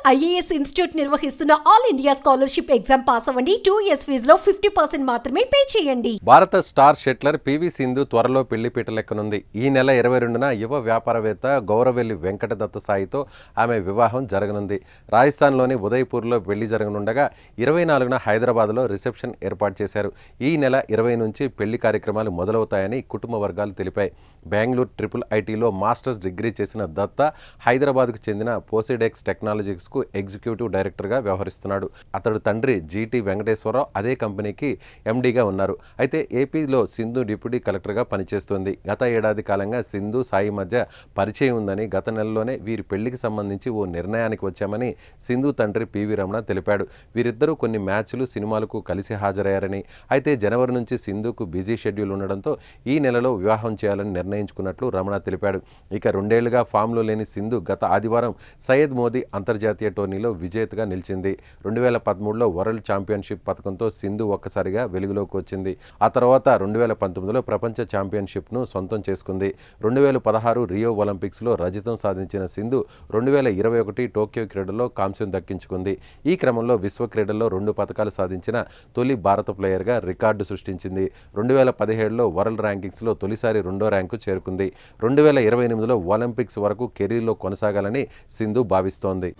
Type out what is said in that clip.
IAS institute నిర్వహిస్తున్న all India scholarship exam pass అవ్వండి. 2 years ఫీజులో 50% మాత్రమే పే చేయండి. భారత స్టార్ షట్లర్ పివి సింధు త్వరలో పెళ్లిపీటలెక్కనుంది. ఈ నెల 22న యువ వ్యాపారవేత్త గౌరవెల్లి వెంకటదత్త సాయితో ఆమె వివాహం జరగనుంది. రాజస్థాన్లోని ఉదయ్పూర్లో పెళ్లి జరగనుండగా 24న హైదరాబాద్లో రిసెప్షన్ ఏర్పాటు చేశారు. ఈ నెల 20 నుంచి పెళ్లి కార్యక్రమాలు మొదలవుతాయని కుటుంబ వర్గాలు తెలిపాయి. బెంగళూరు ట్రిపుల్ ఐటీలో మాస్టర్స్ డిగ్రీ చేసిన దత్త హైదరాబాద్కు చెందిన పోసిడెక్స్ టెక్నాలజీస్కు ఎగ్జిక్యూటివ్ డైరెక్టర్గా వ్యవహరిస్తున్నాడు. అతడు తండ్రి జీటీ వెంకటేశ్వరరావు అదే కంపెనీకి ఎండీగా ఉన్నారు. అయితే ఏపీలో సింధు డిప్యూటీ కలెక్టర్గా పనిచేస్తోంది. గత ఏడాది కాలంగా సింధు సాయి మధ్య పరిచయం ఉందని, గత నెలలోనే వీరి పెళ్లికి సంబంధించి ఓ నిర్ణయానికి వచ్చామని సింధు తండ్రి పివి రమణ తెలిపాడు. వీరిద్దరూ కొన్ని మ్యాచ్లు, సినిమాలకు కలిసి హాజరయ్యారని, అయితే జనవరి నుంచి సింధుకు బిజీ షెడ్యూల్ ఉండడంతో ఈ నెలలో వివాహం చేయాలని నిర్ణయించుకున్నట్లు రమణ తెలిపాడు. ఇక 2 ఏళ్లుగా ఫామ్లో లేని సింధు గత ఆదివారం సయ్యద్ మోదీ అంతర్జాతీయ టోర్నీలో విజేతగా నిలిచింది. 2013లో వరల్డ్ ఛాంపియన్షిప్ పథకంతో సింధు ఒక్కసారిగా వెలుగులోకి వచ్చింది. ఆ తర్వాత 2019లో ప్రపంచ ఛాంపియన్షిప్ను సొంతం చేసుకుంది. 2016 రియో ఒలింపిక్స్లో రజతం సాధించిన సింధు 2021 టోక్యో క్రీడల్లో కాంస్యం దక్కించుకుంది. ఈ క్రమంలో విశ్వ క్రీడల్లో 2 పతకాలు సాధించిన తొలి భారత ప్లేయర్గా రికార్డు సృష్టించింది. 2017లో వరల్డ్ ర్యాంకింగ్స్లో తొలిసారి 2వ ర్యాంకు చేరుకుంది. 2028లో ఒలింపిక్స్ వరకు కెరీర్లో కొనసాగాలని సింధు భావిస్తోంది.